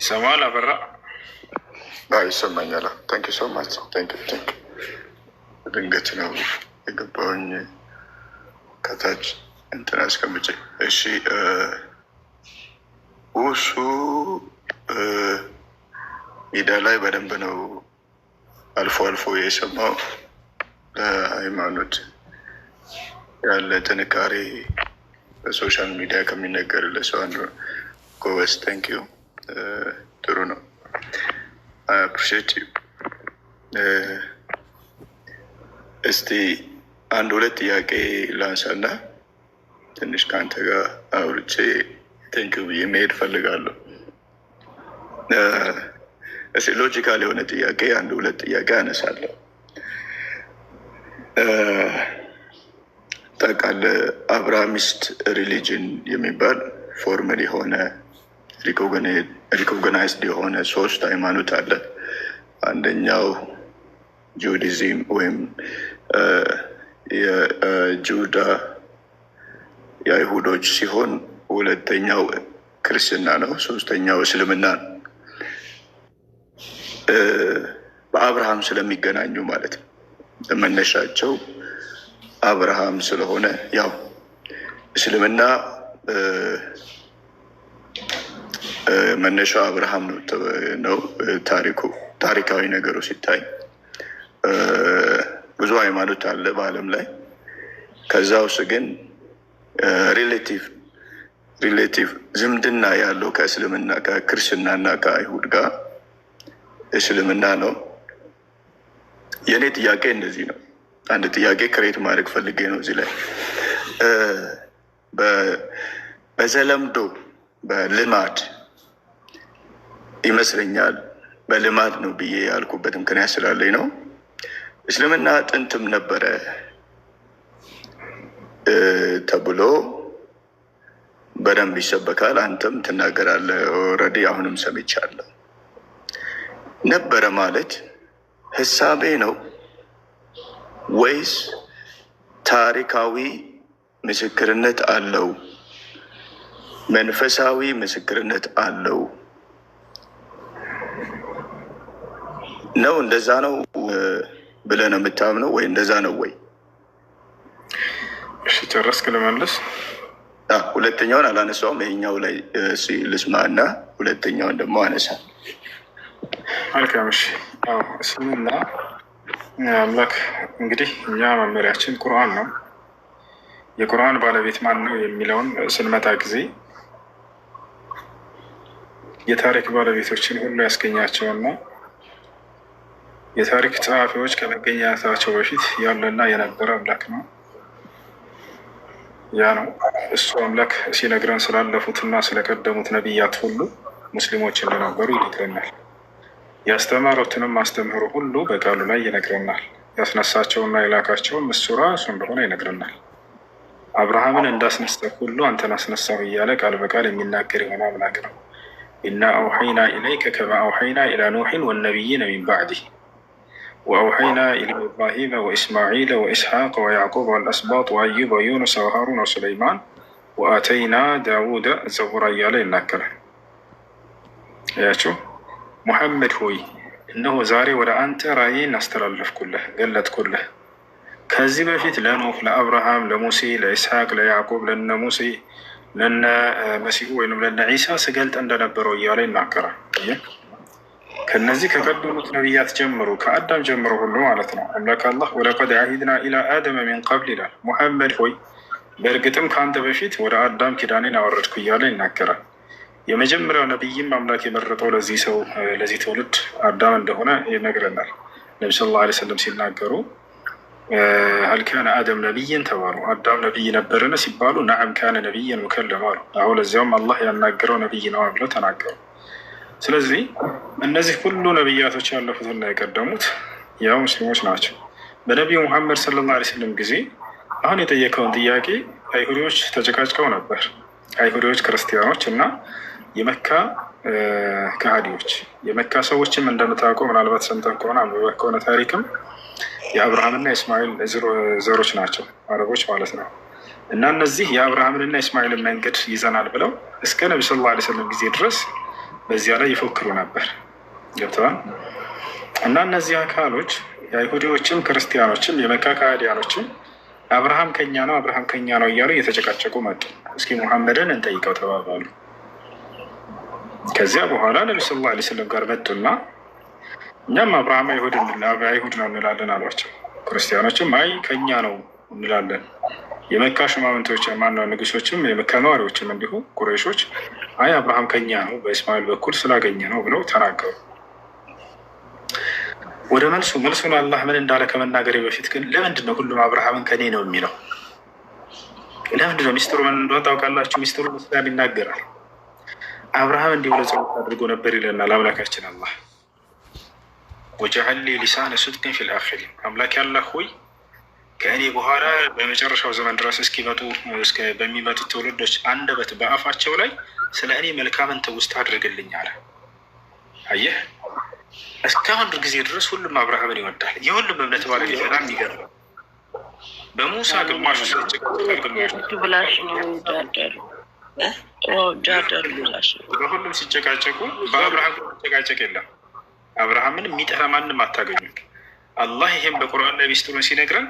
ይሰማል አበራ? ይሰማኛል። ታንክ ዩ ሶ ማች ታንክ ዩ። ድንገት ነው የገባሁኝ ከታች እንትን አስቀምጬ። እሺ ውሱ ሚዲያ ላይ በደንብ ነው አልፎ አልፎ የሰማው። ለሃይማኖት ያለ ጥንካሬ በሶሻል ሚዲያ ከሚነገርለት ሰው አንዱ ነው። ጎበዝ ታንክ ዩ። ጥሩ ነው። አፕሪሼት ዩ። እስቲ አንድ ሁለት ጥያቄ ላንሳና ትንሽ ከአንተ ጋር አውርቼ ቴንክ ዩ ብዬ መሄድ ፈልጋለሁ። እስቲ ሎጂካል የሆነ ጥያቄ አንድ ሁለት ጥያቄ አነሳለሁ። ታውቃለህ አብርሃሚስት ሪሊጅን የሚባል ፎርመል የሆነ ሪኮግናይዝድ የሆነ ሶስት ሃይማኖት አለ። አንደኛው ጁዲዝም ወይም የጁዳ የአይሁዶች ሲሆን ሁለተኛው ክርስትና ነው። ሶስተኛው እስልምና ነው። በአብርሃም ስለሚገናኙ ማለት ነው። መነሻቸው አብርሃም ስለሆነ ያው እስልምና መነሻው አብርሃም ነው። ታሪካዊ ነገሩ ሲታይ ብዙ ሃይማኖት አለ በዓለም ላይ። ከዛ ውስጥ ግን ሪሌቲቭ ዝምድና ያለው ከእስልምና ከክርስትናና ከአይሁድ ጋር እስልምና ነው። የእኔ ጥያቄ እንደዚህ ነው። አንድ ጥያቄ ክሬት ማድረግ ፈልጌ ነው እዚህ ላይ በዘለምዶ በልማድ ይመስለኛል። በልማድ ነው ብዬ ያልኩበት ምክንያት ስላለኝ ነው። እስልምና ጥንትም ነበረ ተብሎ በደንብ ይሰበካል። አንተም ትናገራለህ። ኦልሬዲ አሁንም ሰምቻለሁ። ነበረ ማለት ህሳቤ ነው ወይስ ታሪካዊ ምስክርነት አለው? መንፈሳዊ ምስክርነት አለው ነው? እንደዛ ነው ብለህ ነው የምታምነው ወይ? እንደዛ ነው ወይ? እሺ ጨረስክ? ልመልስ። ሁለተኛውን አላነሳውም። ይሄኛው ላይ ልስማ እና ሁለተኛውን ደግሞ አነሳ። መልካም። እሺ እስልምና አምላክ እንግዲህ እኛ መመሪያችን ቁርአን ነው። የቁርአን ባለቤት ማን ነው የሚለውን ስንመጣ ጊዜ የታሪክ ባለቤቶችን ሁሉ ያስገኛቸውና የታሪክ ጸሐፊዎች ከመገኘታቸው በፊት ያለና የነበረ አምላክ ነው። ያ ነው እሱ አምላክ ሲነግረን ስላለፉትና ስለቀደሙት ነቢያት ሁሉ ሙስሊሞች እንደነበሩ ይነግረናል። ያስተማሩትንም አስተምህሮ ሁሉ በቃሉ ላይ ይነግረናል። ያስነሳቸውና የላካቸውም እሱ ራሱ እንደሆነ ይነግረናል። አብርሃምን እንዳስነሳ ሁሉ አንተን አስነሳሁ እያለ ቃል በቃል የሚናገር የሆነ አምላክ ነው። ኢና አውሐይና ኢለይከ ከማ አውሐይና ኢላ ኑሕን ወነቢይነ ሚን ባዕዲህ ወአውሐይና ኢላ ኢብራሂመ ወኢስማዒለ ወኢስሐቅ ወያዕቁብ ወልአስባጥ ወአዩብ ወዩኑስ ወሃሩን ወሱለይማን ወአተይና ዳውደ ዘቡራ እያለ ይናገራል። ያቸው ሙሐመድ ሆይ እነሆ ዛሬ ወደ አንተ ራእይን አስተላለፍኩልህ፣ ገለጥኩልህ። ከዚህ በፊት ለኖህ፣ ለአብርሃም፣ ለሙሴ፣ ለኢስሐቅ፣ ለያዕቁብ፣ ለነ ሙሴ፣ ለነ መሲሁ ወይም ለነ ዒሳ ስገልጥ እንደነበረው እያለ ይናገራል። ከነዚህ ከቀደሙት ነቢያት ጀምሮ ከአዳም ጀምሮ ሁሉ ማለት ነው። አምላክ አላህ ወለቀድ ዓሂድና ኢላ አደመ ሚን ቀብል ይላል። ሙሐመድ ሆይ በእርግጥም ከአንተ በፊት ወደ አዳም ኪዳኔን አወረድኩ እያለ ይናገራል። የመጀመሪያው ነቢይም አምላክ የመረጠው ለዚህ ሰው ለዚህ ትውልድ አዳም እንደሆነ ይነግረናል። ነቢ ሰለላሁ ዐለይሂ ወሰለም ሲናገሩ ሀል ካነ አደም ነቢይን ተባሉ። አዳም ነቢይ ነበርን ሲባሉ ነዓም ካነ ነቢይን ሙከለም አሉ። አሁን ለዚያውም አላህ ያናገረው ነቢይ ነው ብለው ተናገሩ። ስለዚህ እነዚህ ሁሉ ነቢያቶች ያለፉትና የቀደሙት ያው ሙስሊሞች ናቸው። በነቢዩ ሙሐመድ ሰለላሁ ዐለይሂ ወሰለም ጊዜ አሁን የጠየቀውን ጥያቄ አይሁዶች ተጨቃጭቀው ነበር። አይሁዶች፣ ክርስቲያኖች እና የመካ ከሃዲዎች። የመካ ሰዎችም እንደምታውቀው ምናልባት ሰምተን ከሆነ አንብበህ ከሆነ ታሪክም የአብርሃምና የእስማኤል ዘሮች ናቸው፣ አረቦች ማለት ነው። እና እነዚህ የአብርሃምንና የእስማኤልን መንገድ ይዘናል ብለው እስከ ነቢ ሰለላሁ ዐለይሂ ወሰለም ጊዜ ድረስ በዚያ ላይ ይፎክሩ ነበር። ገብተዋል። እና እነዚህ አካሎች የአይሁዲዎችም ክርስቲያኖችም የመካ ከሃዲያኖችም አብርሃም ከኛ ነው አብርሃም ከኛ ነው እያሉ እየተጨቃጨቁ መጡ። እስኪ ሙሐመድን እንጠይቀው ተባባሉ። ከዚያ በኋላ ነቢ ሰለላሁ ዐለይሂ ወሰለም ጋር መጡና እኛም አብርሃም አይሁድ ነው እንላለን አሏቸው። ክርስቲያኖችም አይ ከኛ ነው እንላለን። የመካ ሽማምንቶች ማነው ንጉሶችም የመካ ነዋሪዎችም እንዲሁ ቁረይሾች አይ አብርሃም ከኛ ነው በእስማኤል በኩል ስላገኘ ነው ብለው ተናገሩ። ወደ መልሱን አላህ ምን እንዳለ ከመናገሬ በፊት ግን ለምንድን ነው ሁሉም አብርሃምን ከኔ ነው የሚለው? ለምንድን ነው? ሚስጥሩ ምን እንደሆነ ታውቃላችሁ? ሚስጥሩ ምስላም ይናገራል። አብርሃም እንዲህ ብሎ ጸሎት አድርጎ ነበር ይለናል አምላካችን አላህ። ወጀዐል ሊ ሊሳነ ስድቅን ፊል አኺሪን። አምላክ ያላህ ሆይ ከእኔ በኋላ በመጨረሻው ዘመን ድረስ በሚመጡት ትውልዶች አንደበት በአፋቸው ላይ ስለ እኔ መልካምን ትውስታ አድርግልኝ አለ። አየህ፣ እስካሁን ጊዜ ድረስ ሁሉም አብርሃምን ይወዳል። የሁሉም እምነት ባለቤት በጣም ይገርም። በሙሳ ግማሹ በሁሉም ሲጨቃጨቁ በአብርሃም ሲጨቃጨቅ የለም። አብርሃምን የሚጠላ ማንም አታገኙም። አላህ ይሄም በቁርአን ላይ ሚስጥሩን ሲነግረን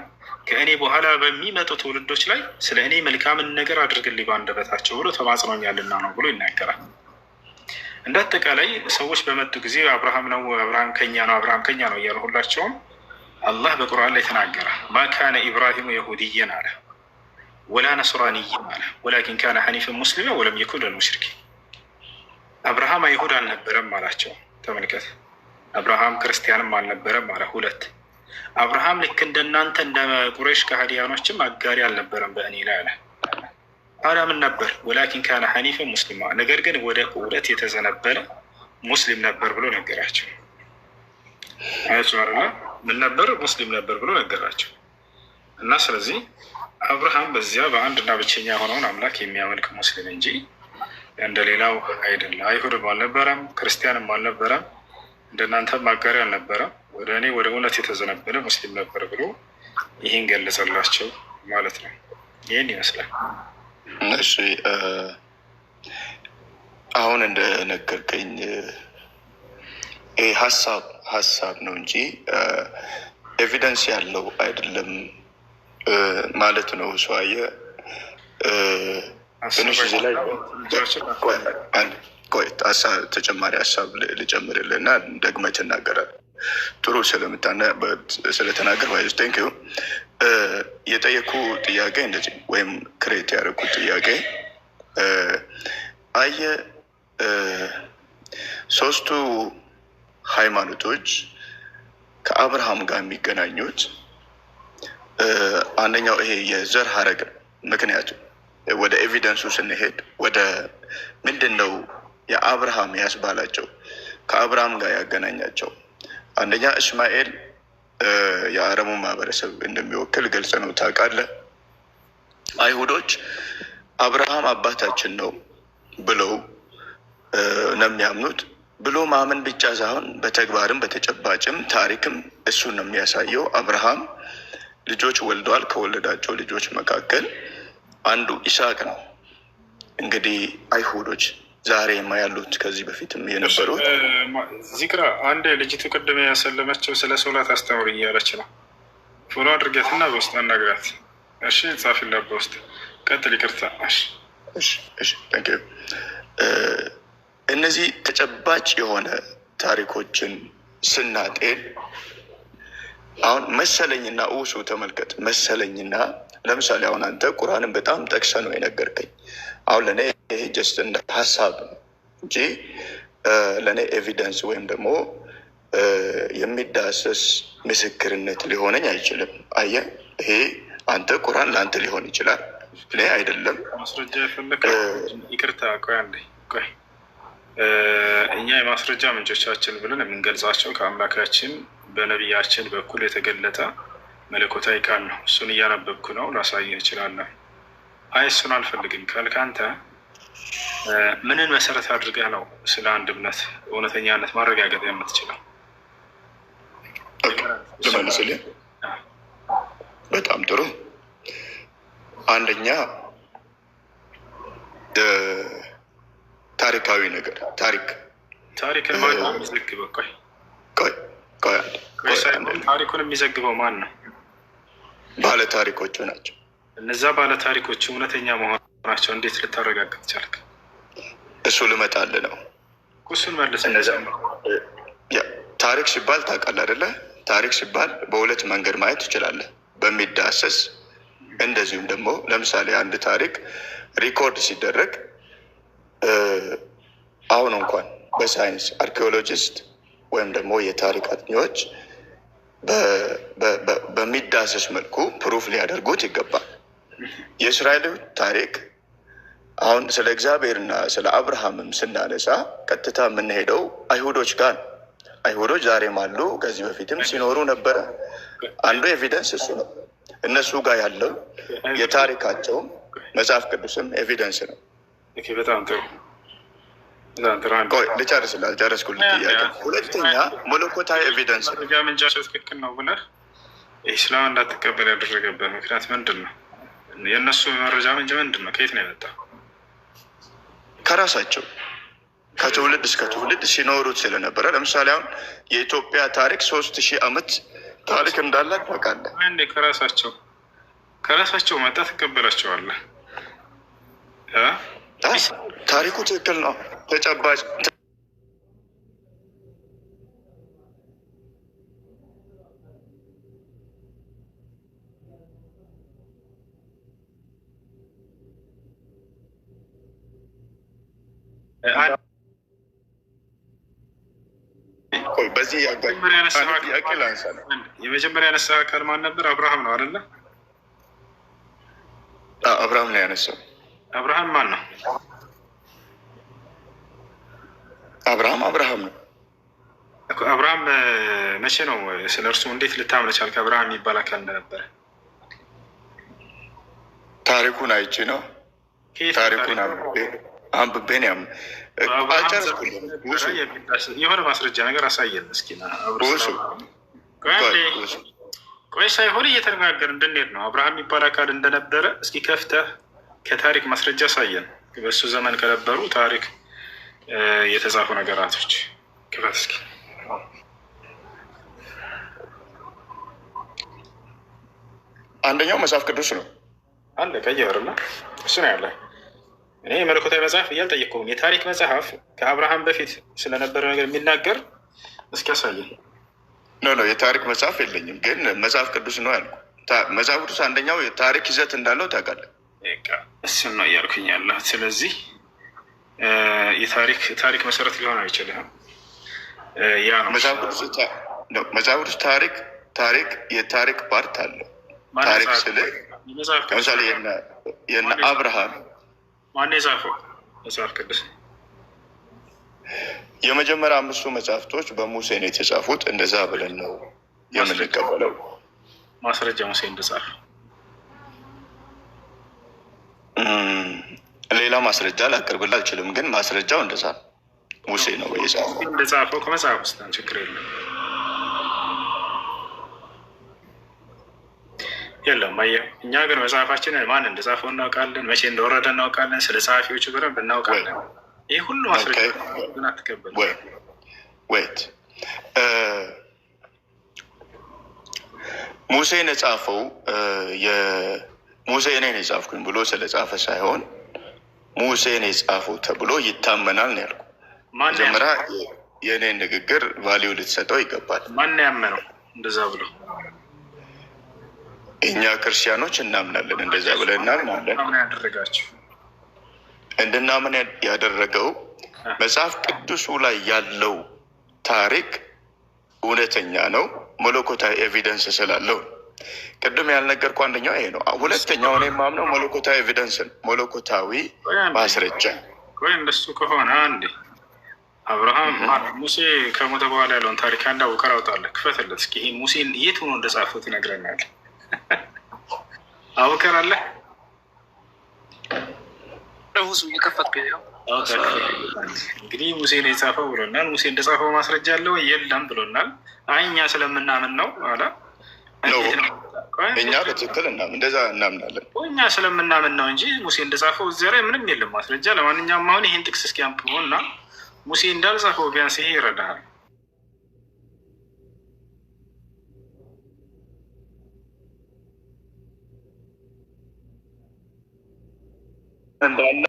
ከእኔ በኋላ በሚመጡ ትውልዶች ላይ ስለ እኔ መልካምን ነገር አድርግልኝ በአንደበታቸው ብሎ ተማጽኖኛልና ነው ብሎ ይናገራል። እንደ አጠቃላይ ሰዎች በመጡ ጊዜ አብርሃም ነው አብርሃም ከኛ ነው አብርሃም ከኛ ነው እያሉ ሁላቸውም አላህ በቁርአን ላይ ተናገረ። ማ ካነ ኢብራሂሙ የሁድየን አለ ወላ ነስራንይን አለ ወላኪን ካነ ሐኒፈን ሙስሊመን ወለም የኩን ሚነል ሙሽሪኪን። አብርሃም አይሁድ አልነበረም አላቸው። ተመልከት፣ አብርሃም ክርስቲያንም አልነበረም አለ። ሁለት አብርሃም ልክ እንደናንተ እንደ ቁረይሽ ከሃዲያኖችም አጋሪ አልነበረም በእኔ ላይ አለ። ታዲያ ምን ነበር? ወላኪን ካነ ሐኒፈን ሙስሊማ፣ ነገር ግን ወደ እውነት የተዘነበለ ሙስሊም ነበር ብሎ ነገራቸው። አያቸዋርና ምን ነበር? ሙስሊም ነበር ብሎ ነገራቸው። እና ስለዚህ አብርሃም በዚያ በአንድና ብቸኛ የሆነውን አምላክ የሚያመልክ ሙስሊም እንጂ እንደሌላው አይደለም። አይሁድም አልነበረም፣ ክርስቲያንም አልነበረም፣ እንደናንተም አጋሪ አልነበረም። ወደ እኔ ወደ እውነት የተዘነበለ ሙስሊም ነበር ብሎ ይህን ገለጸላቸው ማለት ነው። ይህን ይመስላል። እሺ፣ አሁን እንደነገርከኝ ይህ ሀሳብ ነው እንጂ ኤቪደንስ ያለው አይደለም ማለት ነው። ሰውዬ ትንሽ እዚህ ላይ ተጨማሪ ሀሳብ ልጨምርልህ እና ደግመህ ትናገራለህ። ጥሩ ስለተናገር ባይዝ ቴንኪዩ። የጠየኩ ጥያቄ እንደዚህ ወይም ክሬት ያደረኩት ጥያቄ አየህ፣ ሶስቱ ሃይማኖቶች ከአብርሃም ጋር የሚገናኙት አንደኛው ይሄ የዘር ሀረግ። ምክንያቱም ወደ ኤቪደንሱ ስንሄድ ወደ ምንድን ነው የአብርሃም ያስባላቸው ከአብርሃም ጋር ያገናኛቸው፣ አንደኛ እስማኤል የአረቡ ማህበረሰብ እንደሚወክል ገልጽ ነው ታውቃለህ። አይሁዶች አብርሃም አባታችን ነው ብለው ነው የሚያምኑት። ብሎ ማመን ብቻ ሳይሆን በተግባርም በተጨባጭም ታሪክም እሱን ነው የሚያሳየው። አብርሃም ልጆች ወልዷል። ከወለዳቸው ልጆች መካከል አንዱ ይስሐቅ ነው። እንግዲህ አይሁዶች ዛሬ ያሉት ከዚህ በፊትም የነበሩት ዚክራ አንድ ልጅቱ ቅድም ያሰለመችው ስለ ሶላት አስተምር እያለች ነው። ፎሎ አድርገትና በውስጥ አናግራት። እሺ፣ ጻፊላት በውስጥ ቀጥል። ይቅርታ። እነዚህ ተጨባጭ የሆነ ታሪኮችን ስናጤን አሁን መሰለኝና እውሱ ተመልከት። መሰለኝና ለምሳሌ አሁን አንተ ቁርአንን በጣም ጠቅሰ ነው የነገርከኝ። አሁን ለእኔ ይሄ ጀስት እንደ ሀሳብ እንጂ ለእኔ ኤቪደንስ ወይም ደግሞ የሚዳሰስ ምስክርነት ሊሆነኝ አይችልም። አየህ፣ ይሄ አንተ ቁርአን ለአንተ ሊሆን ይችላል፣ እኔ አይደለም። ማስረጃ የፈለከ ይቅርታ፣ ቆይ አንዴ ቆይ። እኛ የማስረጃ ምንጮቻችን ብለን የምንገልጻቸው ከአምላካችን በነቢያችን በኩል የተገለጠ መለኮታዊ ቃል ነው። እሱን እያነበብኩ ነው፣ ላሳይህ እችላለሁ። አይ እሱን አልፈልግም ካልክ አንተ ምንን መሰረት አድርገህ ነው ስለ አንድ እምነት እውነተኛነት ማረጋገጥ የምትችለው? ልመልስልህ። በጣም ጥሩ። አንደኛ ታሪካዊ ነገር ታሪክ ታሪክን ማን ነው የሚዘግበው? ታሪኩን የሚዘግበው ማን ነው? ባለ ታሪኮቹ ናቸው። እነዛ ባለ ታሪኮቹ እውነተኛ መሆናቸው እንዴት ልታረጋግጥ ቻልክ? እሱ ልመጣልህ ነው። እሱን መልስ። ታሪክ ሲባል ታውቃለህ አይደለ? ታሪክ ሲባል በሁለት መንገድ ማየት ትችላለህ። በሚዳሰስ እንደዚሁም ደግሞ ለምሳሌ አንድ ታሪክ ሪኮርድ ሲደረግ አሁን እንኳን በሳይንስ አርኪኦሎጂስት ወይም ደግሞ የታሪክ አጥኚዎች በሚዳሰስ መልኩ ፕሩፍ ሊያደርጉት ይገባል። የእስራኤል ታሪክ አሁን ስለ እግዚአብሔርና ስለ አብርሃምም ስናነሳ ቀጥታ የምንሄደው አይሁዶች ጋር ነው። አይሁዶች ዛሬም አሉ፣ ከዚህ በፊትም ሲኖሩ ነበረ። አንዱ ኤቪደንስ እሱ ነው። እነሱ ጋር ያለው የታሪካቸውም መጽሐፍ ቅዱስም ኤቪደንስ ነው። በጣም ጥሩ። ልጨርስልህ፣ አልጨረስኩልህ ጥያቄ። ሁለተኛ መለኮታዊ ኤቪደንስ ምንጫቸው ትክክል ነው ብለህ ኢስላም እንዳትቀበል ያደረገበት ምክንያት ምንድን ነው? የእነሱ መረጃ ምንጭ ምንድን ነው? ከየት ነው የመጣው? ከራሳቸው ከትውልድ እስከ ትውልድ ሲኖሩት ስለነበረ። ለምሳሌ አሁን የኢትዮጵያ ታሪክ 3000 ዓመት ታሪክ እንዳላት ታውቃለህ። አንዴ ከራሳቸው መጣ ትቀበላቸዋለህ። ታሪኩ ትክክል ነው። ተጨባጭ በዚህ ጥያቄ ላንሳ ነው። የመጀመሪያ ያነሳ አካል ማን ነበር? አብርሃም ነው አይደለ? አብርሃም ነው ያነሳው። አብርሃም ማን ነው? አብርሃም ነው። አብርሃም መቼ ነው? ስለ እርሱ እንዴት ልታምነ ቻልክ? አብርሃም የሚባል አካል እንደነበረ ታሪኩን አይቼ ነው። ታሪኩን አንብቤን አልጨረስኩልህም። የሆነ ማስረጃ ነገር አሳየን እስኪ። ቆይ ሳይሆን እየተነጋገር እንድንሄድ ነው። አብርሃም የሚባል አካል እንደነበረ እስኪ ከፍተህ ከታሪክ ማስረጃ አሳየን። በሱ ዘመን ከነበሩ ታሪክ የተጻፉ ነገራቶች ክፈት እስኪ። አንደኛው መጽሐፍ ቅዱስ ነው አለ ቀየርና እሱ ነው ያለ። እኔ መለኮታዊ መጽሐፍ እያልጠየቅኩም የታሪክ መጽሐፍ ከአብርሃም በፊት ስለነበረ ነገር የሚናገር እስኪ ያሳየን። ኖ የታሪክ መጽሐፍ የለኝም፣ ግን መጽሐፍ ቅዱስ ነው ያልኩ። መጽሐፍ ቅዱስ አንደኛው የታሪክ ይዘት እንዳለው ታውቃለህ። እሱን ነው እያልኩኝ ያለሁት። ስለዚህ የታሪክ መሰረት ሊሆን አይችልም። ያ ነው መጽሐፍ ቅዱስ ታሪክ የታሪክ ፓርት አለው። ታሪክ ስለ ለምሳሌ የነ አብርሃም ማን የጻፈው መጽሐፍ ቅዱስ? የመጀመሪያ 5ቱ መጽሐፍቶች በሙሴ ነው የተጻፉት። እንደዛ ብለን ነው የምንቀበለው። ማስረጃ ሙሴ እንደጻፈ ሌላ ማስረጃ ላቀርብልህ አልችልም፣ ግን ማስረጃው እንደዛ ሙሴ ነው የጻፈው። እንደጻፈው ከመጽሐፍ ውስጥ ችግር የለም። አየህ፣ እኛ ግን መጽሐፋችንን ማን እንደጻፈው እናውቃለን፣ መቼ እንደወረደ እናውቃለን፣ ስለ ጸሐፊዎቹ በደንብ እናውቃለን። ይህ ሁሉ ማስረጃ ግን አትቀበል። ወይት ሙሴን የጻፈው ሙሴ እኔን የጻፍኩኝ ብሎ ስለጻፈ ሳይሆን ሙሴን የጻፈው ተብሎ ይታመናል ነው ያልኩ። መጀመሪያ የእኔን ንግግር ቫሊዩ ልትሰጠው ይገባል። ማን ያመነው እንደዛ ብሎ? እኛ ክርስቲያኖች እናምናለን፣ እንደዛ ብለን እናምናለን። ያደረጋችሁ እንድናምን ያደረገው መጽሐፍ ቅዱሱ ላይ ያለው ታሪክ እውነተኛ ነው፣ መለኮታዊ ኤቪደንስ ስላለው። ቅድም ያልነገርኩ አንደኛው ይሄ ነው። ሁለተኛው እኔ የማምነው መለኮታዊ ኤቪደንስ ነው፣ መለኮታዊ ማስረጃ። ወይ እንደሱ ከሆነ አንዴ አብርሃም ሙሴ ከሞተ በኋላ ያለውን ታሪክ አንድ አውቀር አውጣለህ፣ ክፈትለት እስኪ። ይሄ ሙሴን የት ሆኖ እንደጻፉት ይነግረናል። አውቀር አለ ሁሱ እየከፈትኩ እንግዲህ ሙሴን የጻፈው ብሎናል። ሙሴ እንደጻፈው ማስረጃ አለው የለም ብሎናል። አይ እኛ ስለምናምን ነው አላ እኛ በትክክል እንደዛ እናምናለን። እኛ ስለምናምን ነው እንጂ ሙሴ እንደጻፈው እዚያ ላይ ምንም የለም ማስረጃ። ለማንኛውም አሁን ይህን ጥቅስ እስኪ አንብቦ እና ሙሴ እንዳልጻፈው ቢያንስ ይሄ ይረዳሃል። እንዳለ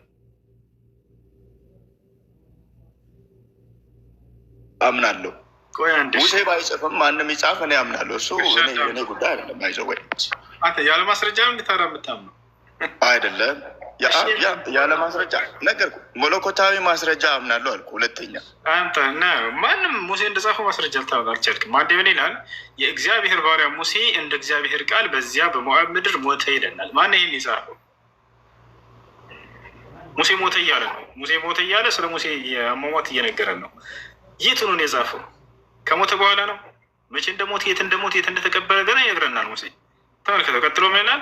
አምናለሁ። ሙሴ ባይጽፍም ማንም ይጻፍ እኔ አምናለሁ። እሱ እኔ ጉዳይ አይደለም። አይዘው ወይ አንተ ያለ ማስረጃ ነው እንድታራ የምታምነው አይደለም። ያለ ማስረጃ ነገርኩ። መለኮታዊ ማስረጃ አምናለሁ አልኩ። ሁለተኛ አንተ እና ማንም ሙሴ እንደጻፈው ማስረጃ ልታመጣ አልቻልክም። አንዴ ምን ይላል? የእግዚአብሔር ባሪያ ሙሴ እንደ እግዚአብሔር ቃል በዚያ በሞዓብ ምድር ሞተ ይለናል። ማን ይሄን የጻፈው? ሙሴ ሞተ እያለ ነው። ሙሴ ሞተ እያለ ስለ ሙሴ የአሟሟት እየነገረን ነው። የቱን ነው የጻፈው? ከሞተ በኋላ ነው። መቼ እንደሞት የት እንደሞት የት እንደተቀበረ ገና ይነግረናል ሙሴ። ተመልከተው። ቀጥሎ ምን ይላል?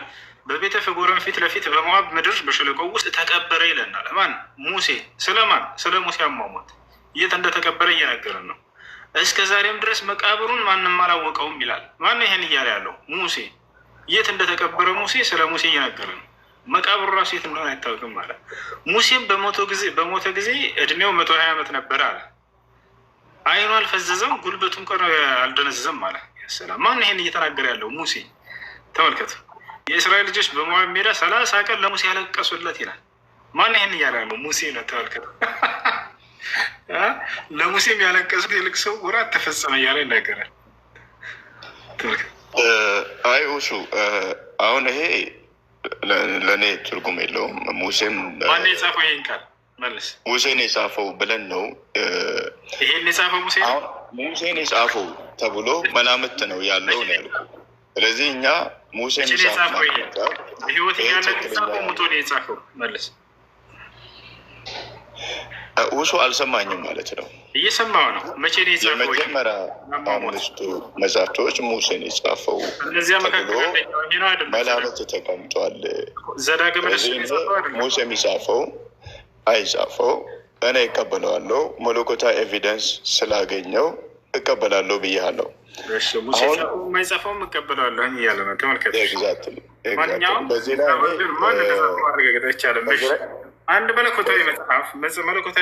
በቤተ ፍጎረን ፊት ለፊት በሞዓብ ምድር በሸለቆው ውስጥ ተቀበረ ይለናል። ማን? ሙሴ። ስለማን? ስለ ሙሴ አሟሟት የት እንደተቀበረ እየነገረን ነው። እስከ ዛሬም ድረስ መቃብሩን ማንም አላወቀውም ይላል። ማን ይሄን እያለ ያለው? ሙሴ። የት እንደተቀበረ ሙሴ ስለ ሙሴ እየነገረ ነው። መቃብሩ ራሱ የት እንደሆነ አይታወቅም አለ። ሙሴም በሞተ ጊዜ እድሜው 120 ዓመት ነበረ አለ። አይኑ አልፈዘዘም፣ ጉልበቱም ቀን አልደነዘዘም አለ። ሰላም። ማን ይሄን እየተናገረ ያለው? ሙሴ። ተመልከቱ። የእስራኤል ልጆች በሞዓብ ሜዳ 30 ቀን ለሙሴ ያለቀሱለት ይላል። ማን ይሄን እያለ ያለው? ሙሴ ነው። ተመልከቱ። ለሙሴም ያለቀሱት የልቅሶ ወራት ተፈጸመ እያለ ይናገራል። አይ እሱ አሁን ይሄ ለእኔ ትርጉም የለውም። ሙሴም ማን የጻፈው ይሄን ቃል? መልስ። ሙሴን የጻፈው ብለን ነው። ይሄን የጻፈው ሙሴ ነው። ሙሴን የጻፈው ተብሎ መላምት ነው ያለው ነው ያልኩ። ስለዚህ እኛ ሙሴን የጻፈው ህይወት ያለ የጻፈው ሙቶ ነው የጻፈው። መልስ። ውሱ አልሰማኝም ማለት ነው። እየሰማው ነው። መቼ ነው የጻፈው? የመጀመሪያ አምስቱ መጽሐፍቶች ሙሴን የጻፈው ተብሎ መላምት ተቀምጧል። ዘዳግም ሙሴ የሚጻፈው አይጻፈው እኔ እቀበለዋለሁ። መለኮታዊ ኤቪደንስ ስላገኘው እቀበላለሁ ብያለሁ። ሙሴ የማይጻፈው እቀበላለሁ እያለ ነው። ተመልከት። በዚህ ላይ ማረጋገጥ አይቻልም። አንድ መለኮታዊ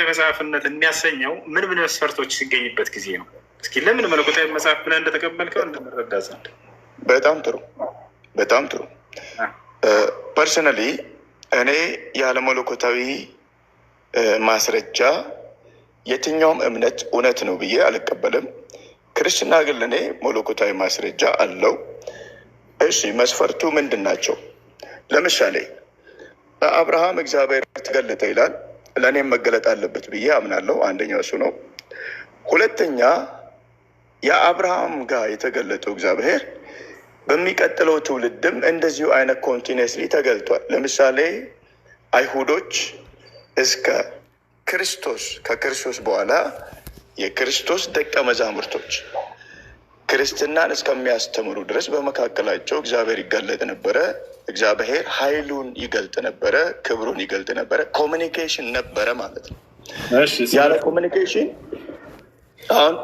መጽሐፍነት የሚያሰኘው ምን መስፈርቶች ሲገኝበት ጊዜ ነው? እስኪ ለምን መለኮታዊ መጽሐፍ ብለህ እንደተቀበልከው እንድንረዳ ዘንድ። በጣም ጥሩ። ፐርሰናሊ እኔ ያለ መለኮታዊ ማስረጃ የትኛውም እምነት እውነት ነው ብዬ አልቀበልም። ክርስትና ግን ለእኔ መለኮታዊ ማስረጃ አለው። እሺ መስፈርቱ ምንድን ናቸው? ለምሳሌ ለአብርሃም እግዚአብሔር ተገለጠ ይላል። ለእኔም መገለጥ አለበት ብዬ አምናለሁ። አንደኛው እሱ ነው። ሁለተኛ የአብርሃም ጋር የተገለጠው እግዚአብሔር በሚቀጥለው ትውልድም እንደዚሁ አይነት ኮንቲኒስሊ ተገልጧል። ለምሳሌ አይሁዶች እስከ ክርስቶስ ከክርስቶስ በኋላ የክርስቶስ ደቀ መዛሙርቶች ክርስትናን እስከሚያስተምሩ ድረስ በመካከላቸው እግዚአብሔር ይገለጥ ነበረ። እግዚአብሔር ኃይሉን ይገልጥ ነበረ፣ ክብሩን ይገልጥ ነበረ። ኮሚኒኬሽን ነበረ ማለት ነው። ያለ ኮሚኒኬሽን አሁን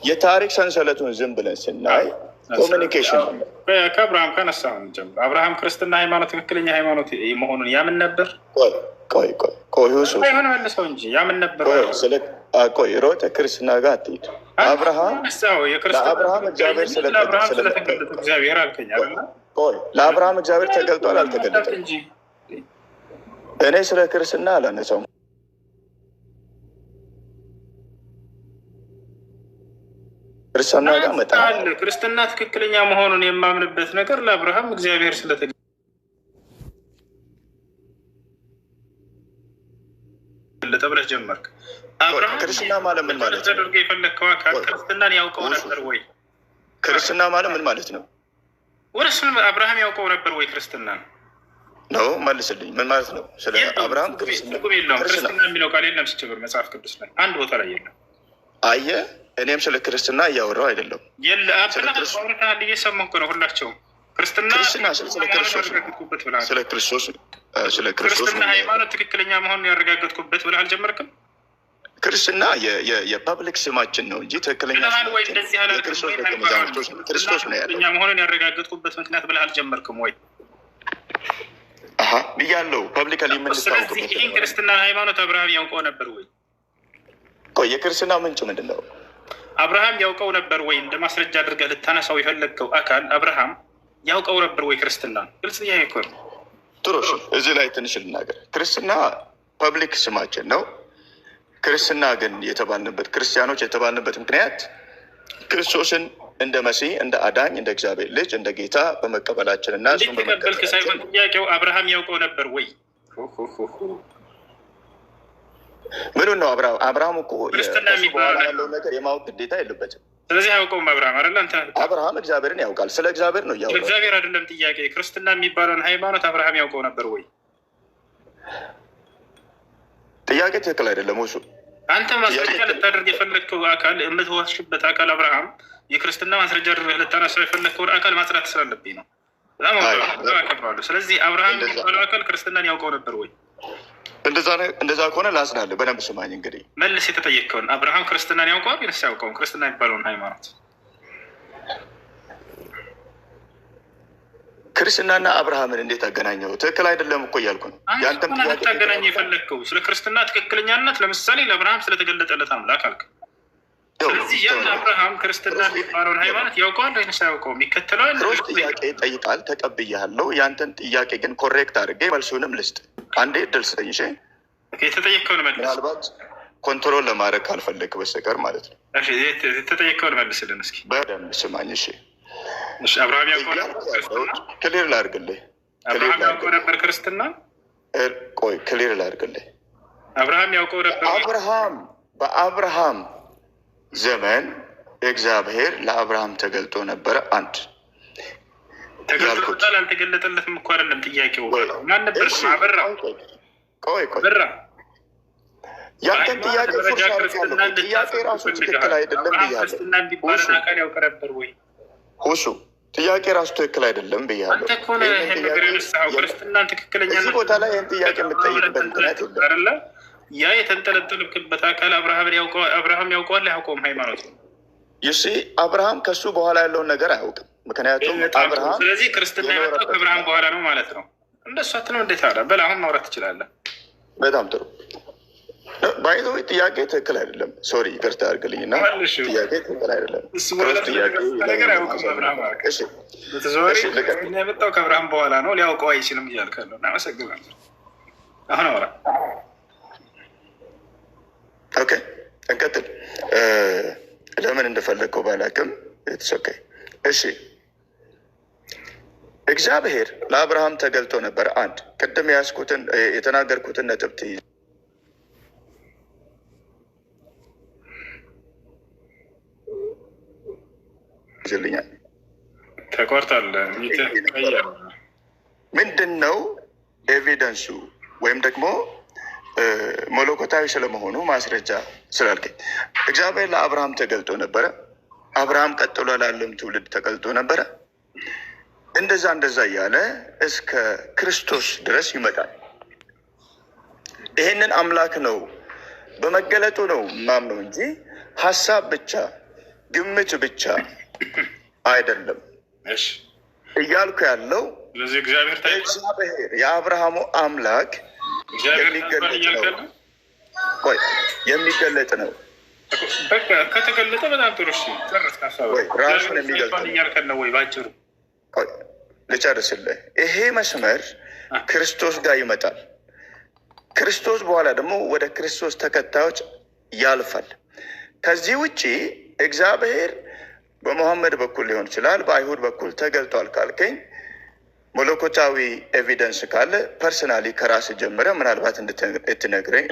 የታሪክ ሰንሰለቱን ዝም ብለን ስናይ ኮሚኒኬሽን ከአብርሃም ከነሳ ጀምሮ አብርሃም ክርስትና ሃይማኖት ትክክለኛ ሃይማኖት መሆኑን ያምን ነበር። ቆይ ሆነ መልሰው እንጂ ያምን ነበር። ቆይ ሮጠ ክርስትና ጋር አትሄድ። አብርሃም እግዚአብሔር ስለተገለጠ እግዚአብሔር አልከኝ አይደል? ቆይ ለአብርሃም እግዚአብሔር ተገልጧል አልተገለጠም? እኔ ስለ ክርስትና አላነሳውም። ክርስትና ጋር መጣል ክርስትና ትክክለኛ መሆኑን የማምንበት ነገር ለአብርሃም እግዚአብሔር ስለተገለጠ ብለህ ጀመርክ። ክርስትና ማለት ምን ማለት ነው? የፈለግከው አካል ክርስትናን ያውቀው ነበር ወይ? ክርስትና ማለት ምን ማለት ነው? ወረሱን አብርሃም ያውቀው ነበር ወይ? ክርስትና ነው መልስልኝ። ምን ማለት ነው? ስለ አብርሃም ክርስትና የሚለው ቃል የለም ሲጀምር መጽሐፍ ቅዱስ ላይ አንድ ቦታ ላይ የለም። አየህ፣ እኔም ስለ ክርስትና እያወራሁ አይደለም። እየሰማሁ ነው። ሁላቸውም ክርስትና ስለ ክርስቶስ ሃይማኖት ትክክለኛ መሆኑን ያረጋገጥኩበት ብለህ አልጀመርክም? ክርስትና የፐብሊክ ስማችን ነው እንጂ ትክክለኛ ክርስቶስ ነው ያለው መሆኑን ያረጋገጥኩበት ምክንያት ብለህ አልጀመርክም ወይ? ብያለሁ። ፐብሊካሊ የምንታወቅበት ይህን ክርስትና ሃይማኖት አብርሃም ያውቀው ነበር ወይ? ቆይ የክርስትና ምንጭ ምንድን ነው? አብርሃም ያውቀው ነበር ወይ? እንደ ማስረጃ አድርገህ ልታነሳው የፈለግከው አካል አብርሃም ያውቀው ነበር ወይ ክርስትና? ግልጽ ጥያቄ እኮ ነው። ጥሩ እዚህ ላይ ትንሽ ልናገር። ክርስትና ፐብሊክ ስማችን ነው። ክርስትና ግን የተባልንበት ክርስቲያኖች የተባልንበት ምክንያት ክርስቶስን እንደ መሲህ፣ እንደ አዳኝ፣ እንደ እግዚአብሔር ልጅ፣ እንደ ጌታ በመቀበላችን እና እንዴት ተቀበልክ ሳይሆን ጥያቄው አብርሃም ያውቀው ነበር ወይ? ምኑን ነው? አብርሃም እኮ ክርስትና የሚባለው ያለውን ነገር የማወቅ ግዴታ የለበትም። ስለዚህ አያውቀውም አብርሃም አይደለ? አንተ አብርሃም እግዚአብሔርን ያውቃል። ስለ እግዚአብሔር ነው እያወራሁ። እግዚአብሔር አይደለም ጥያቄ። ክርስትና የሚባለውን ሃይማኖት አብርሃም ያውቀው ነበር ወይ? ጥያቄ ትክክል አይደለም። እሱ አንተ ማስረጃ ልታደርግ የፈለግከው አካል የምትዋሽበት አካል አብርሃም የክርስትና ማስረጃ አድርገህ ልታነሳው የፈለግከውን አካል ማጽዳት ስላለብኝ ነው። በጣም አከብረዋለሁ። ስለዚህ አብርሃም የሚባለው አካል ክርስትናን ያውቀው ነበር ወይ? እንደዛ ከሆነ ላጽናለሁ። በደንብ ስማኝ። እንግዲህ መልስ የተጠየቅከውን አብርሃም ክርስትናን ያውቀዋል ወይስ አያውቀውም? ክርስትና የሚባለውን ሃይማኖት ክርስትናና አብርሃምን እንዴት አገናኘው? ትክክል አይደለም እኮ እያልኩ ነው። ያንተም ታገናኘ የፈለግከው ስለ ክርስትና ትክክለኛነት ለምሳሌ ለአብርሃም ስለተገለጠለት አምላክ አልክ። ስለዚህ ያን አብርሃም ክርስትና የሚባለውን ሃይማኖት ያውቀዋል ወይስ አያውቀውም? ይከተለዋል? ሮስ ጥያቄ ጠይቃል፣ ተቀብያለሁ። ያንተን ጥያቄ ግን ኮሬክት አድርጌ መልሱንም ልስጥ። አንዴ እድል ስጠኝ። እሺ የተጠየቅከውን መልስ። ምናልባት ኮንትሮል ለማድረግ ካልፈለግ በስተቀር ማለት ነው። የተጠየቅከውን መልስልን እስኪ በደንብ ስማኝ። እሺ አብርሃም ያውቀው ነበር ክርስትና? ክሊር ላድርግልህ። አብርሃም ያውቀው ነበር ክርስትና? ቆይ ክሊር ላድርግልህ። አብርሃም ያውቀው ነበር? በአብርሃም ዘመን እግዚአብሔር ለአብርሃም ተገልጦ ነበረ። አንድ ተገልጦታል አልተገለጠለትም እኮ አይደለም ጥያቄው። ማን ነበር? አበራ። ቆይ በራ ያንተን ጥያቄ ፎርስ አድርጋለሁ። ጥያቄ ራሱ ትክክል አይደለም ብያለሁ። ክርስትና የሚባለን አካል ያውቅ ነበር ወይ? ሁሱ ጥያቄ ራሱ ትክክል አይደለም ብያለሁ። አንተ እኮ ነህ ይሄን ነገር የነሳኸው። ክርስትናን ትክክለኛ እዚህ ቦታ ላይ ይህን ጥያቄ የምትጠይቅበት ምክንያት የለም። ያ የተንጠለጠልክበት አካል አብርሃም ያውቀዋል አያውቀውም? ሃይማኖት ይሲ አብርሃም ከሱ በኋላ ያለውን ነገር አያውቅም። ምክንያቱም አብርሃም ስለዚህ ክርስትና የመጣው ከአብርሃም በኋላ ነው ማለት ነው። እንደሱ አትነው። እንዴት አለ? በል አሁን ማውራት ትችላለህ። በጣም ጥሩ። ባይዘ ጥያቄ ትክክል አይደለም። ሶሪ ይቅርታ አድርግልኝ እና ጥያቄ ትክክል አይደለም። ነገር አያውቅም አብርሃም በተዘዋዋሪ የመጣው ከአብርሃም በኋላ ነው። ሊያውቀው አይችልም እያልክ ነው። እናመሰግናለን። አሁን አውራ። ኦኬ እንቀጥል። ለምን እንደፈለግከው ባላውቅም የተሰከይ። እሺ እግዚአብሔር ለአብርሃም ተገልጦ ነበር። አንድ ቅድም ያዝኩትን የተናገርኩትን ነጥብ ትይዝልኛል። ተቆርጣለህ። ምንድን ነው ኤቪደንሱ ወይም ደግሞ መለኮታዊ ስለመሆኑ ማስረጃ ስላልከኝ፣ እግዚአብሔር ለአብርሃም ተገልጦ ነበረ። አብርሃም ቀጥሎ ላለም ትውልድ ተገልጦ ነበረ። እንደዛ እያለ እስከ ክርስቶስ ድረስ ይመጣል። ይሄንን አምላክ ነው በመገለጡ ነው ማምነው እንጂ ሀሳብ ብቻ ግምት ብቻ አይደለም እያልኩ ያለው። እግዚአብሔር የአብርሃሙ አምላክ የሚገለጥ ነው። ከተገለጠ በጣም ጥሩ። ራሱን የሚገልጥ ነው ወይ? ባጭሩ ልጨርስልህ። ይሄ መስመር ክርስቶስ ጋር ይመጣል። ክርስቶስ በኋላ ደግሞ ወደ ክርስቶስ ተከታዮች ያልፋል። ከዚህ ውጭ እግዚአብሔር በመሐመድ በኩል ሊሆን ይችላል፣ በአይሁድ በኩል ተገልጧል ካልከኝ መለኮታዊ ኤቪደንስ ካለ ፐርሰናሊ ከራስ ጀምረ ምናልባት እንድትነግረኝ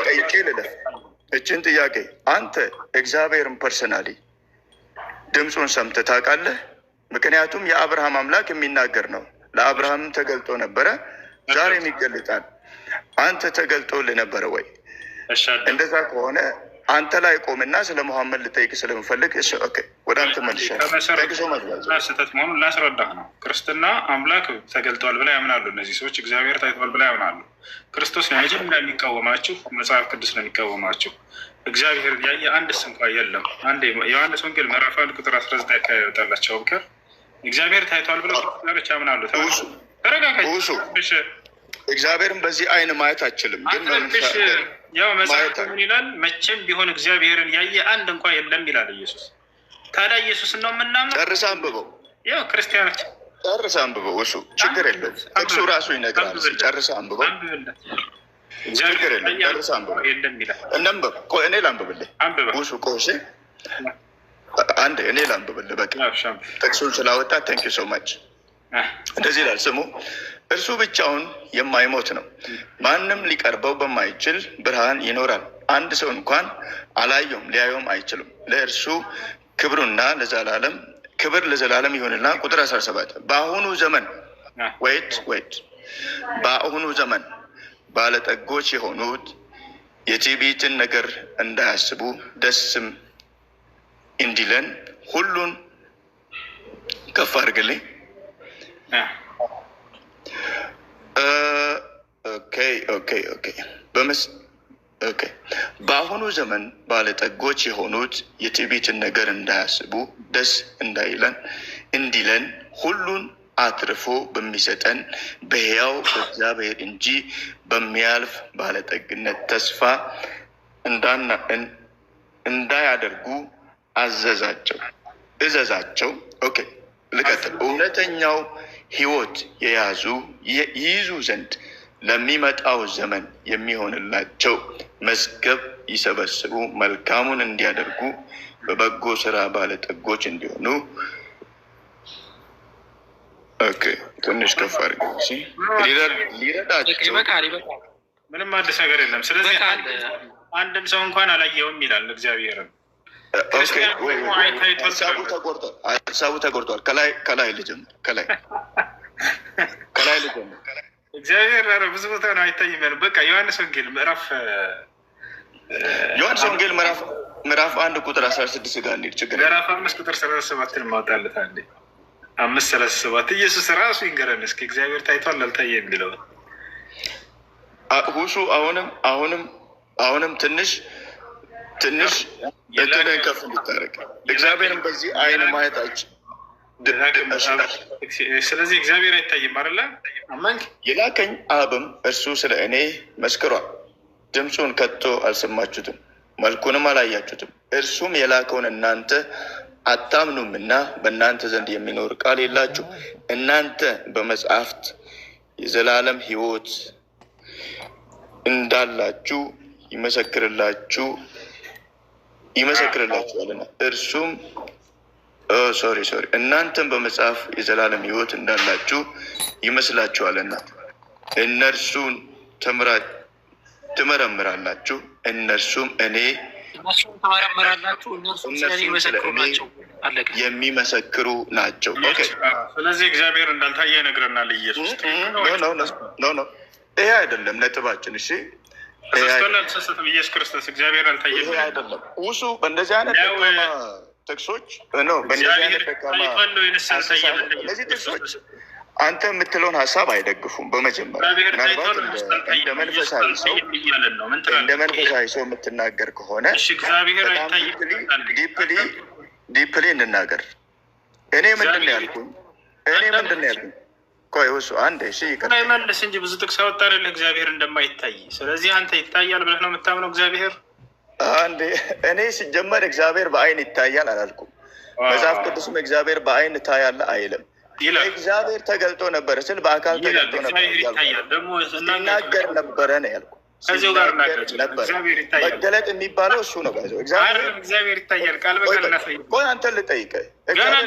ጠይቄ ልለፍ። እችን ጥያቄ አንተ እግዚአብሔርን ፐርሰናሊ ድምፁን ሰምተህ ታውቃለህ? ምክንያቱም የአብርሃም አምላክ የሚናገር ነው። ለአብርሃም ተገልጦ ነበረ፣ ዛሬም ይገልጣል። አንተ ተገልጦልህ ነበረ ወይ? እንደዛ ከሆነ አንተ ላይ ቆምና ስለ መሐመድ ልጠይቅ ስለምፈልግ ወደ አንተ መልሻለሁ። ስህተት መሆኑን ላስረዳህ ነው። ክርስትና አምላክ ተገልጧል ብላ ያምናሉ እነዚህ ሰዎች። እግዚአብሔር ታይቷል ብላ ያምናሉ። ክርስቶስ ነው መጀመሪያ የሚቃወማችሁ፣ መጽሐፍ ቅዱስ ነው የሚቃወማችሁ። እግዚአብሔር ያየ አንድስ እንኳ የለም። አንዴ ዮሐንስ ወንጌል ምዕራፍ 1 ቁጥር 19 አካባቢ ይወጣላቸው። እግዚአብሔር ታይቷል ብለው ክርስቲያኖች ያምናሉ። ተረጋጋ። እግዚአብሔርን በዚህ አይን ማየት አችልም። ግን ያው መጽሐፍ ምን ይላል? መቼም ቢሆን እግዚአብሔርን ያየ አንድ እንኳን የለም ይላል ኢየሱስ። ታዲያ ኢየሱስን ነው የምናምነው? ጨርሰህ አንብበው። ያው ክርስቲያኖች ጨርሰህ አንብበው። እሱ ችግር የለውም። እሱ ራሱ ይነግራል። ጨርሰህ አንብበው። ችግር የለውም። ጨርሰህ አንብበው። እናንብብ። ቆይ እኔ ላንብብልህ። እሱ ቆይ አንድ እኔ ላንብብልህ። በቃ ጥቅሱን ስላወጣ ቴንክ ዩ ሶ ማች። እንደዚህ ይላል፣ ስሙ እርሱ ብቻውን የማይሞት ነው፣ ማንም ሊቀርበው በማይችል ብርሃን ይኖራል። አንድ ሰው እንኳን አላየውም፣ ሊያየውም አይችልም። ለእርሱ ክብሩና ለዘላለም ክብር ለዘላለም ይሁንና። ቁጥር 17 በአሁኑ ዘመን በአሁኑ ዘመን ባለጠጎች የሆኑት የትዕቢትን ነገር እንዳያስቡ ደስም እንዲለን ሁሉን ከፍ አድርግልኝ። በአሁኑ ዘመን ባለጠጎች የሆኑት የትዕቢትን ነገር እንዳያስቡ ደስ እንዲለን ሁሉን አትርፎ በሚሰጠን በሕያው በእግዚአብሔር እንጂ በሚያልፍ ባለጠግነት ተስፋ እንዳያደርጉ እዘዛቸው። ልቀጥል። እውነተኛው ሕይወት ይይዙ ዘንድ ለሚመጣው ዘመን የሚሆንላቸው መዝገብ ይሰበስቡ፣ መልካሙን እንዲያደርጉ በበጎ ስራ ባለጠጎች እንዲሆኑ። ትንሽ ከፍ አድርገ ሊረዳቸው። ምንም አዲስ ነገር የለም። ስለዚህ አንድም ሰው እንኳን አላየውም ይላል እግዚአብሔርን። ሀሳቡ ተቆርጧል። ከላይ ልጀምር። ከላይ ልጀምር። እግዚአብሔር ብዙ ቦታ ነው አይታይም ያለው። በቃ ዮሐንስ ወንጌል ምዕራፍ 1 ቁጥር 16 ጋር እንሂድ። ችግር ምዕራፍ 5 ቁጥር 37 ማውጣለት አንዴ 5:37 ኢየሱስ ራሱ ይንገረን እስኪ እግዚአብሔር ታይቷል አልታየ የሚለው ሁሱ አሁንም ትንሽ እንትንን ከፍ እንድታረግ እግዚአብሔርን በዚህ አይን ማየታችን። ስለዚህ እግዚአብሔር አይታይም አይደለ? አመንክ። የላከኝ አብም እርሱ ስለ እኔ መስክሯል። ድምፁን ከቶ አልሰማችሁትም፣ መልኩንም አላያችሁትም። እርሱም የላከውን እናንተ አታምኑምና በእናንተ ዘንድ የሚኖር ቃል የላችሁ። እናንተ በመጽሐፍት የዘላለም ሕይወት እንዳላችሁ ይመሰክርላችኋልና እርሱም እናንተም በመጽሐፍ የዘላለም ሕይወት እንዳላችሁ ይመስላችኋልና እነርሱን ትመረምራላችሁ፣ እነርሱም እኔ የሚመሰክሩ ናቸው። ስለዚህ እግዚአብሔር እንዳልታየ ይነግረናል ኢየሱስ። ይሄ አይደለም ነጥባችን። እሺ ኢየሱስ ክርስቶስ እግዚአብሔር አልታየም። ይሄ አይደለም ውሱ በእንደዚህ አይነት ደካማ ጥቅሶች እነዚህ ጥቅሶች አንተ የምትለውን ሀሳብ አይደግፉም። በመጀመሪያ ምናልባት እንደ መንፈሳዊ ሰው የምትናገር ከሆነ ዲፕሊ እንናገር። እኔ ምንድን ነው ያልኩኝ? ቆይ እሱ አንዴ መልስ እንጂ ብዙ ጥቅስ አወጣልህ እግዚአብሔር እንደማይታይ። ስለዚህ አንተ ይታያል ብለህ ነው የምታምነው እግዚአብሔር? አንዴ እኔ ሲጀመር እግዚአብሔር በአይን ይታያል አላልኩም። መጽሐፍ ቅዱስም እግዚአብሔር በአይን ታያለ አይልም። እግዚአብሔር ተገልጦ ነበረ ስል በአካል ተገልጦ ነበር ሲናገር ነበረ ነው ያልኩ። መገለጥ የሚባለው እሱ ነው። እግዚአብሔር ይታያል ቃል በቃል እናሳይ። ቆይ አንተን ልጠይቅህ፣ እግዚአብሔር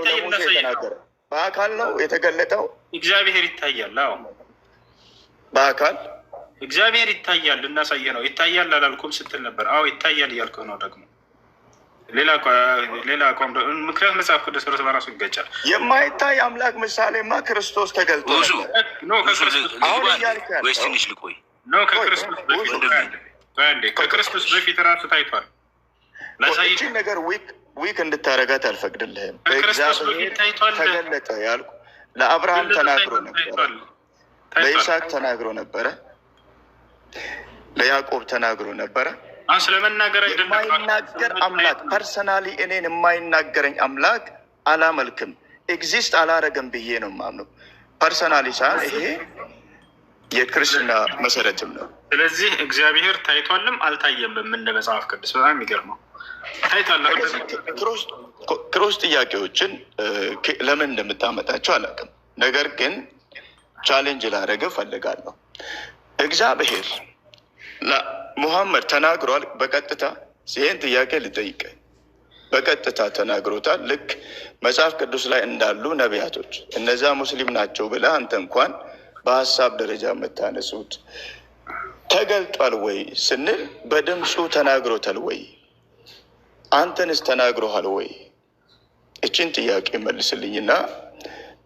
ለሙሴ የተናገረ በአካል ነው የተገለጠው? እግዚአብሔር ይታያል። አዎ በአካል እግዚአብሔር ይታያል። እናሳየ ነው። ይታያል አላልኩም ስትል ነበር። አዎ ይታያል እያልከው ነው ደግሞ ሌላ ምክንያት መጽሐፍ ቅዱስ ርስ በራሱ ይገጫል። የማይታይ አምላክ ምሳሌማ ክርስቶስ ተገልጦ አሁን እያልክ ከክርስቶስ በፊት ራሱ ታይቷል። ይህችን ነገር ዊክ እንድታረጋት አልፈቅድልህም። እግዚአብሔር ተገለጠ ያልኩ ለአብርሃም ተናግሮ ነበረ፣ ለይስሐቅ ተናግሮ ነበረ፣ ለያዕቆብ ተናግሮ ነበረ። ስለመናገር የማይናገር አምላክ ፐርሰናሊ እኔን የማይናገረኝ አምላክ አላመልክም። ኤግዚስት አላረገም ብዬ ነው የማምነው ፐርሰናሊ ሳይሆን ይሄ የክርስትና መሰረትም ነው። ስለዚህ እግዚአብሔር ታይቷልም አልታየምም እንደ መጽሐፍ ቅዱስ። በጣም የሚገርመው ታይቷል። ክሮስ ጥያቄዎችን ለምን እንደምታመጣቸው አላውቅም። ነገር ግን ቻሌንጅ ላደረገ ፈልጋለሁ። እግዚአብሔር ሙሐመድ ተናግሯል። በቀጥታ ይህን ጥያቄ ልጠይቅ፣ በቀጥታ ተናግሮታል። ልክ መጽሐፍ ቅዱስ ላይ እንዳሉ ነቢያቶች እነዛ ሙስሊም ናቸው ብለህ አንተ እንኳን በሀሳብ ደረጃ የምታነሱት ተገልጧል ወይ ስንል በድምፁ ተናግሮታል ወይ? አንተንስ ተናግሮሃል ወይ? እችን ጥያቄ መልስልኝና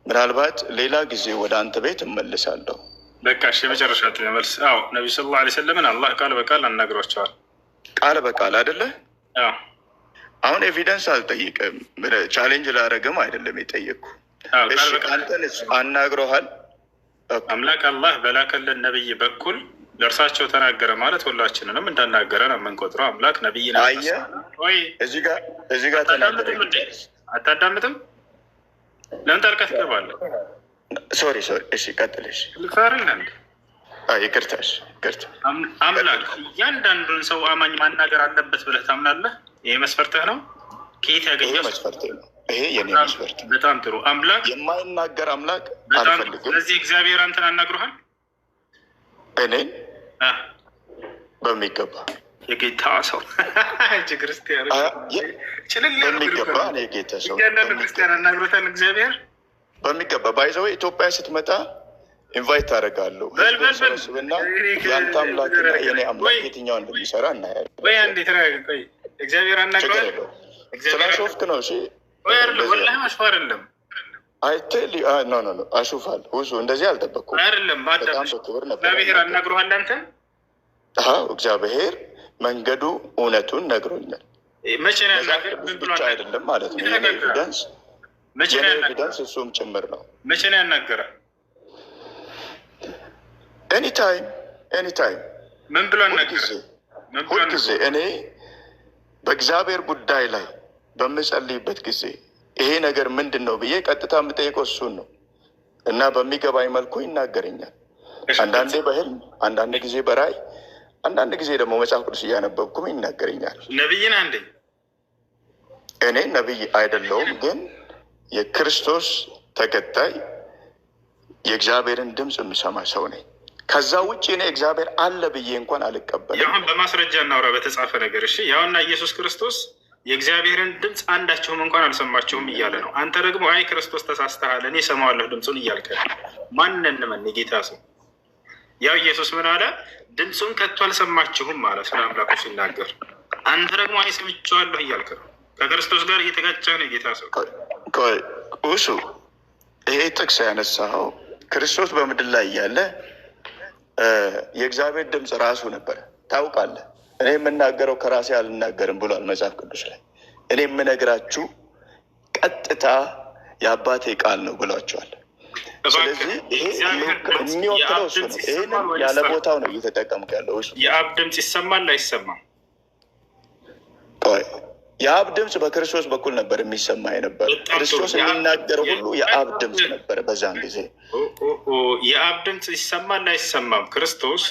ምናልባት ሌላ ጊዜ ወደ አንተ ቤት እመልሳለሁ። በቃ እሺ፣ የመጨረሻ መልስ። አዎ ነቢዩ ሰለላሁ ዐለይሂ ወሰለምን አላህ ቃል በቃል አናግሯቸዋል። ቃል በቃል አይደለ? አሁን ኤቪደንስ አልጠይቅም፣ ቻሌንጅ ላደረግም አይደለም የጠየቅኩ። አንተንስ አናግሮሃል? አምላክ አላህ በላከልን ነቢይ በኩል ለእርሳቸው ተናገረ ማለት ሁላችንንም እንዳናገረ ነው የምንቆጥረው። አምላክ ነቢይ ነ ወይ እዚህ ጋር ተናገረ። አታዳምጥም? ለምን ጣልቃ ትገባለህ? ሶሪ እሺ ቀጥልሽ። ልፈርልንድ ይቅርታሽ ይቅርታ። አምላክ እያንዳንዱን ሰው አማኝ ማናገር አለበት ብለህ ታምናለህ? ይሄ መስፈርትህ ነው? ከየት ያገኘው መስፈርት ነው? ይሄ የኔ መስፈርት። በጣም ጥሩ። አምላክ የማይናገር አምላክ አልፈልግም። ስለዚህ እግዚአብሔር አንተን አናግሮሃል? እኔን በሚገባ የጌታ ሰው ክርስቲያን በሚገባ እኔ የጌታ ሰው እያንዳንዱ ክርስቲያን አናግሮታል እግዚአብሔር በሚገባ። ባይዘው ኢትዮጵያ ስትመጣ ኢንቫይት አደርጋለሁ። ስብና የአንተ አምላክና የኔ አምላክ የትኛው እንደሚሰራ እናያለን። ወይ አንዴ ተረጋጋ። ቆይ እግዚአብሔር አናግሮሃል? ስላሾፍክ ነው። እሺ ወላሂ አሽፋ አይደለም። አይቴል ኖ አሹፋል ሁሱ እንደዚህ አልጠበቅኩም። አይደለም በጣም በክብር ነበር። እግዚአብሔር አናግሮሃል አንተ? እግዚአብሔር መንገዱ እውነቱን ነግሮኛል። መቼ ነው ያናገረ? ምን ብሎ አይደለም ማለት ነው። የኔ ኤቪደንስ መቼ ነው ያናገረ? እሱም ጭምር ነው። መቼ ነው ያናገረ? ኤኒታይም ምን ብሎ አናገረ? ሁልጊዜ እኔ በእግዚአብሔር ጉዳይ ላይ በምጸልይበት ጊዜ ይሄ ነገር ምንድን ነው ብዬ ቀጥታ የምጠይቀው እሱን ነው እና በሚገባኝ መልኩ ይናገረኛል። አንዳንዴ በህልም፣ አንዳንድ ጊዜ በራእይ፣ አንዳንድ ጊዜ ደግሞ መጽሐፍ ቅዱስ እያነበብኩም ይናገረኛል። ነቢይን አንዴ እኔ ነቢይ አይደለሁም፣ ግን የክርስቶስ ተከታይ የእግዚአብሔርን ድምፅ የምሰማ ሰው ነኝ። ከዛ ውጭ እኔ እግዚአብሔር አለ ብዬ እንኳን አልቀበልም። ያሁን በማስረጃ እናውራ፣ በተጻፈ ነገር። እሺ ያውና ኢየሱስ ክርስቶስ የእግዚአብሔርን ድምፅ አንዳቸውም እንኳን አልሰማቸውም እያለ ነው። አንተ ደግሞ አይ ክርስቶስ ተሳስተሃል፣ እኔ እሰማዋለሁ ድምፁን እያልከ ማንን እንመን? የጌታ ሰው ያው ኢየሱስ ምን አለ? ድምፁን ከቶ አልሰማችሁም አለ ስለ አምላኩ ሲናገር። አንተ ደግሞ አይ ሰምቼዋለሁ እያልክ ነው። ከክርስቶስ ጋር እየተጋጨ ነው የጌታ ሰው። እሱ ይሄ ጥቅስ ያነሳኸው ክርስቶስ በምድር ላይ እያለ የእግዚአብሔር ድምፅ ራሱ ነበረ። ታውቃለህ፣ እኔ የምናገረው ከራሴ አልናገርም ብሏል መጽሐፍ ቅዱስ ላይ። እኔ የምነግራችሁ ቀጥታ የአባቴ ቃል ነው ብሏቸዋል። ስለዚህ ይሄ የሚወክለው እሱ ነው። ይህንን ያለ ቦታው ነው እየተጠቀምክ ያለው እሱ። የአብ ድምፅ ይሰማል አይሰማም? የአብ ድምፅ በክርስቶስ በኩል ነበር የሚሰማ የነበረ። ክርስቶስ የሚናገረው ሁሉ የአብ ድምፅ ነበረ በዛን ጊዜ። የአብ ድምፅ ይሰማል አይሰማም? ክርስቶስ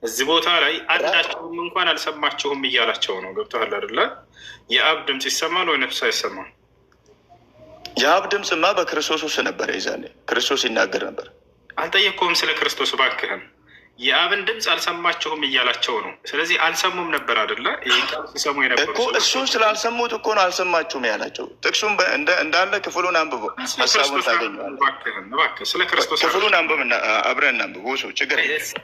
እዚህ ቦታ ላይ አንዳቸውም እንኳን አልሰማችሁም እያላቸው ነው። ገብቶሃል አይደለ? የአብ ድምፅ ይሰማል ወይ ነፍስ አይሰማም? የአብ ድምፅማ በክርስቶስ ውስጥ ነበረ። ይዛኔ ክርስቶስ ይናገር ነበር። አልጠየቅኩም ስለ ክርስቶስ እባክህን። የአብን ድምፅ አልሰማችሁም እያላቸው ነው። ስለዚህ አልሰሙም ነበር አይደለ? ይህ ሲሰሙ የነበሩ እኮ እሱን ስላልሰሙት እኮ ነው አልሰማችሁም ያላቸው። ጥቅሱም እንዳለ ክፍሉን አንብቦ ሀሳቡን ታገኘዋለህ። ስለ ክርስቶስ ክፍሉን አንብብ፣ አብረን እናንብቦ። ሰው ችግር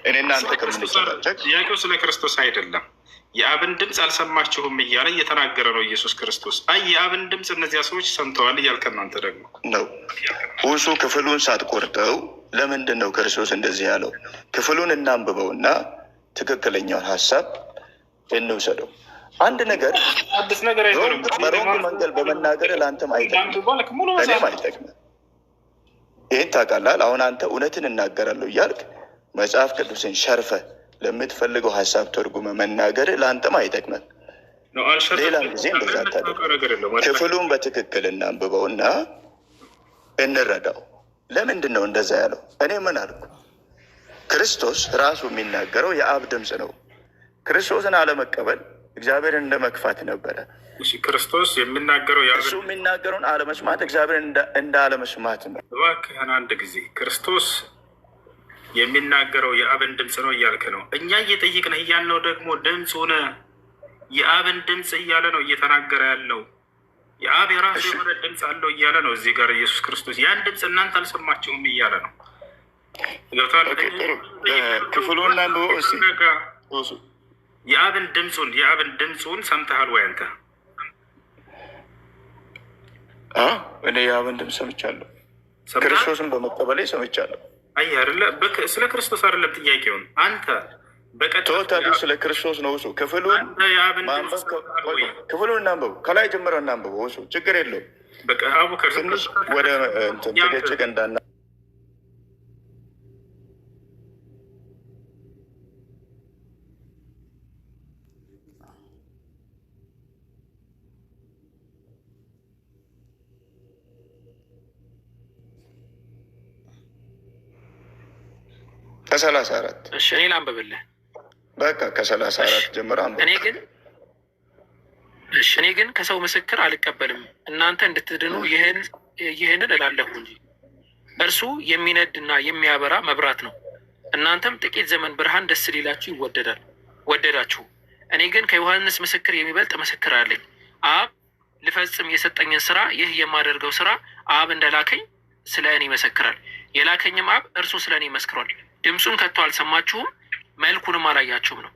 እኔ እናንተ ከምንጨቃጨቅ ጥያቄው ስለ ክርስቶስ አይደለም። የአብን ድምፅ አልሰማችሁም እያለ እየተናገረ ነው ኢየሱስ ክርስቶስ። አይ የአብን ድምፅ እነዚያ ሰዎች ሰምተዋል እያልከ እናንተ ደግሞ ነው ሁሱ ክፍሉን ሳትቆርጠው ለምንድን ነው ክርስቶስ እንደዚህ ያለው? ክፍሉን እናንብበውና ትክክለኛውን ሀሳብ እንውሰደው። አንድ ነገር አዲስ ነገር በሮንግ መንገድ በመናገር ለአንተም አይጠቅም፣ እኔም አይጠቅምም። ይህን ታውቃለህ። አሁን አንተ እውነትን እናገራለሁ እያልክ መጽሐፍ ቅዱስን ሸርፈ ለምትፈልገው ሀሳብ ተርጉመ መናገር ለአንተም አይጠቅምም። ሌላም ጊዜ እንደዛ አታደርግም። ክፍሉን በትክክል እናንብበውና እንረዳው። ለምንድን ነው እንደዛ ያለው? እኔ ምን አልኩ? ክርስቶስ ራሱ የሚናገረው የአብ ድምፅ ነው። ክርስቶስን አለመቀበል እግዚአብሔርን እንደ መክፋት ነበረ። ክርስቶስ የሚናገረው እሱ የሚናገረውን አለመስማት እግዚአብሔርን እንደ አለመስማት ነው። እባክህን አንድ ጊዜ ክርስቶስ የሚናገረው የአብን ድምፅ ነው እያልክ ነው። እኛ እየጠየቅን እያልነው ደግሞ ድምፁን የአብን ድምፅ እያለ ነው እየተናገረ ያለው። የአብ የራሱ የሆነ ድምፅ አለው እያለ ነው እዚህ ጋር ኢየሱስ ክርስቶስ። ያን ድምፅ እናንተ አልሰማችሁም እያለ ነው። ገብቷል? ክፍሉና የአብን ድምፁን ሰምተሃል ወይ አንተ? እኔ የአብን ድምፅ ሰምቻለሁ። ክርስቶስን በመቀበሌ ሰምቻለሁ። አይ አይደለ፣ ስለ ክርስቶስ አይደለም ጥያቄውን አንተ ቶታሊ ስለ ክርስቶስ ነው። እሱ ክፍሉን እናንበቡ፣ ከላይ ጀምረው እናንበቡ። እሱ ችግር የለውም። ትንሽ ወደ ጭቅጭቅ እንዳና ከ34 እሺ፣ እኔ ላንብብልህ። በቃ ከ34 ጀምሮ አንብብ። እኔ ግን ከሰው ምስክር አልቀበልም፣ እናንተ እንድትድኑ ይህንን እላለሁ እንጂ። እርሱ የሚነድና የሚያበራ መብራት ነው። እናንተም ጥቂት ዘመን ብርሃን ደስ ሊላችሁ ወደዳችሁ። እኔ ግን ከዮሐንስ ምስክር የሚበልጥ ምስክር አለኝ። አብ ልፈጽም የሰጠኝን ስራ፣ ይህ የማደርገው ስራ አብ እንደላከኝ ስለ እኔ ይመሰክራል። የላከኝም አብ እርሱ ስለ እኔ መስክሯል። ድምፁን ከቶ አልሰማችሁም፣ መልኩንም አላያችሁም ነው።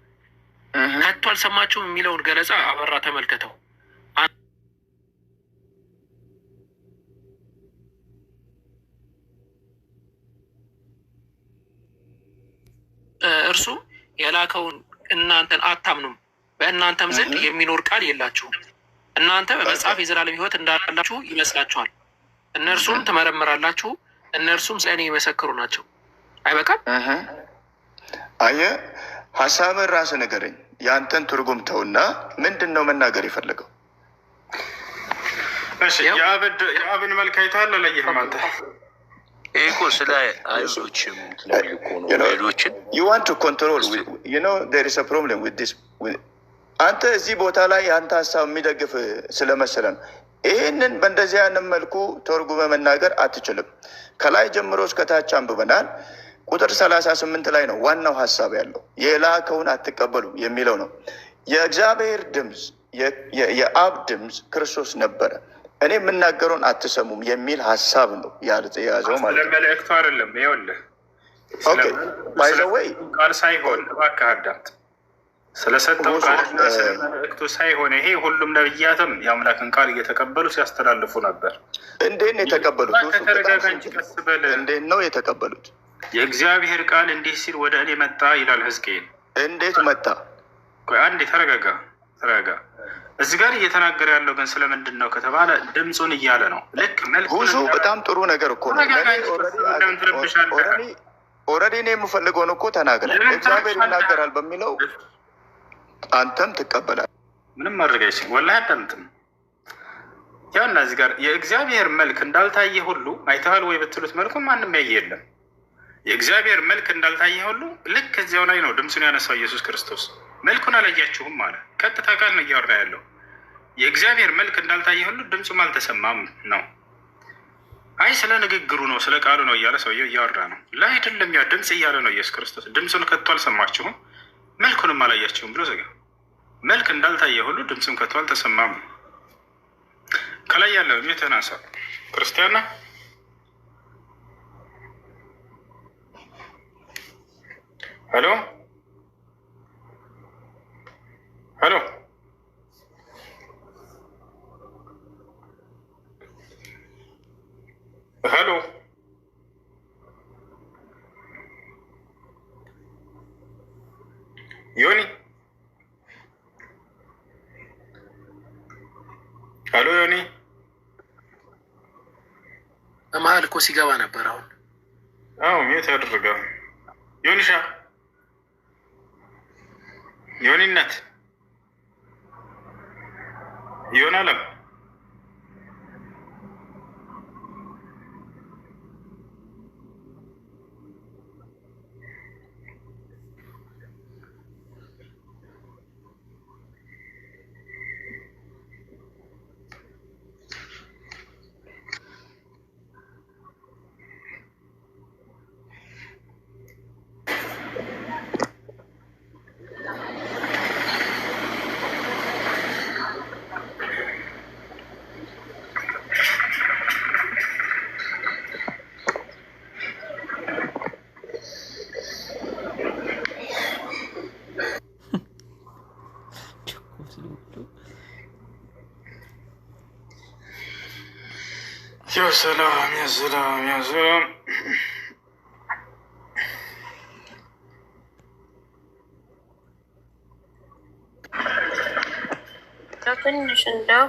ከቶ አልሰማችሁም የሚለውን ገለጻ አበራ ተመልከተው። እርሱ የላከውን እናንተን አታምኑም፣ በእናንተም ዘንድ የሚኖር ቃል የላችሁም። እናንተ በመጽሐፍ የዘላለም ሕይወት እንዳላችሁ ይመስላችኋል። እነርሱም ትመረምራላችሁ፣ እነርሱም ስለ እኔ የመሰክሩ ናቸው። አይበቃም? አየህ፣ ሀሳብን ራስህ ንገረኝ። ያንተን ትርጉም ተውና ምንድን ነው መናገር የፈለገው? የአብን መልክ አይተሃል አላየህም አንተ? ይህ እኮ ስለ አይሁዶችም ሌሎችን ዩዋንት ቱ ኮንትሮል ዜር ኢዝ አ ፕሮብለም ዊዝ ዲስ። አንተ እዚህ ቦታ ላይ የአንተ ሀሳብ የሚደግፍ ስለመሰለ ነው። ይህንን በእንደዚህ አይነት መልኩ ተርጉመ መናገር አትችልም። ከላይ ጀምሮ እስከታች አንብበናል። ቁጥር 38 ላይ ነው ዋናው ሀሳብ ያለው። የላከውን አትቀበሉ የሚለው ነው። የእግዚአብሔር ድምፅ የአብ ድምፅ ክርስቶስ ነበረ። እኔ የምናገረውን አትሰሙም የሚል ሀሳብ ነው የያዘው ማለት ነው። መልእክቱ አይደለም። ይኸውልህ ባይዘወይ ቃል ሳይሆን እባክህ አዳምጥ። ስለሰጠው ቃልና ስለ መልእክቱ ሳይሆን ይሄ ሁሉም ነብያትም የአምላክን ቃል እየተቀበሉ ሲያስተላልፉ ነበር። እንዴት ነው የተቀበሉት? ከተረጋጋኝ ቀስ በል። እንዴት ነው የተቀበሉት? የእግዚአብሔር ቃል እንዲህ ሲል ወደ እኔ መጣ ይላል ሕዝቅኤል። እንዴት መጣ? አንዴ ተረጋጋ። እዚህ ጋር እየተናገረ ያለው ግን ስለምንድን ነው ከተባለ ድምፁን እያለ ነው። ልክ መልክ ብዙ በጣም ጥሩ ነገር እኮ ነው። ኦልሬዲ እኔ የምፈልገውን እኮ ተናግረህ እግዚአብሔር ይናገራል በሚለው አንተም ትቀበላል። ምንም ማድረግ አይችልም። ወላሂ አዳምጥም። ያው እና እዚህ ጋር የእግዚአብሔር መልክ እንዳልታየ ሁሉ አይተሃል ወይ ብትሉት መልኩን ማንም ያየ የለም። የእግዚአብሔር መልክ እንዳልታየ ሁሉ ልክ እዚያው ላይ ነው ድምፁን ያነሳው ኢየሱስ ክርስቶስ። መልኩን አላያችሁም አለ። ቀጥታ ቃል ነው እያወራ ያለው። የእግዚአብሔር መልክ እንዳልታየ ሁሉ ድምፁም አልተሰማም ነው። አይ ስለ ንግግሩ ነው ስለ ቃሉ ነው እያለ ሰውየው እያወራ ነው። ላይ አይደለም፣ ያ ድምፅ እያለ ነው ኢየሱስ ክርስቶስ። ድምፁን ከቶ አልሰማችሁም መልኩንም አላያችሁም ብሎ ዘጋ። መልክ እንዳልታየ ሁሉ ድምፅም ከቶ አልተሰማም። ከላይ ያለው የተናሳ ክርስቲያና ሄሎ ሄሎ ሄሎ ዮኒ ሄሎ ዮኒ መሀል እኮ ሲገባ ነበር። አሁን ሚዩት ያደረገ ዮኒሻ ዮኒነት ዮን አለም يا سلام يا سلام يا سلام. ትንሽ እንደው